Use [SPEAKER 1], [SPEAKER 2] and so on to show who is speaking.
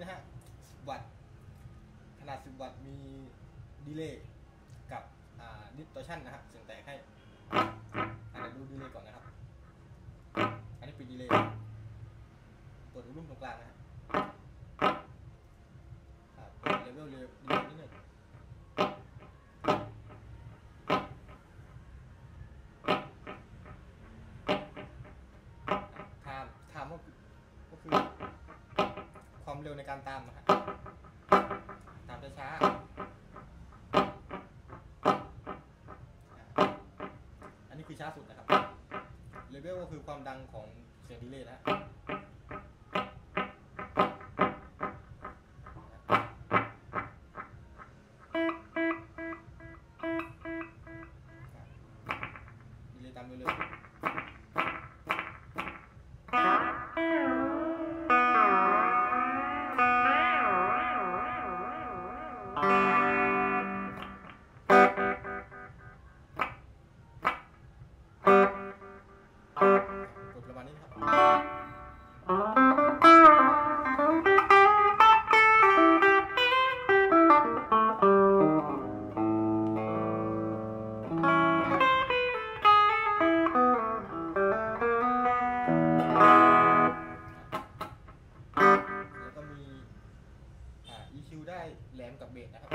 [SPEAKER 1] นะฮะ10 วัตต์ขนาด10 วัตต์มีดีเลย์กับดิสตอร์ชันนะฮะเสียงแตกให้เดี๋ยวดูดีเลย์ก่อนนะครับอันนี้ปิดดีเลย์เปิดวอลลุ่มตรงกลางนะฮะเปิดเลเวลดีเลย์นิดหนึ่งไทม์ก็คือความเร็วในการตามนะฮะตามช้าอันนี้คือช้าสุดนะครับเลเวลก็คือความดังของเสียงดีเลย์นะดีเลย์ตามเร็วประมาณนี้นะครับแล้วก็มีEQ ได้แหลมกับเบสนะครับ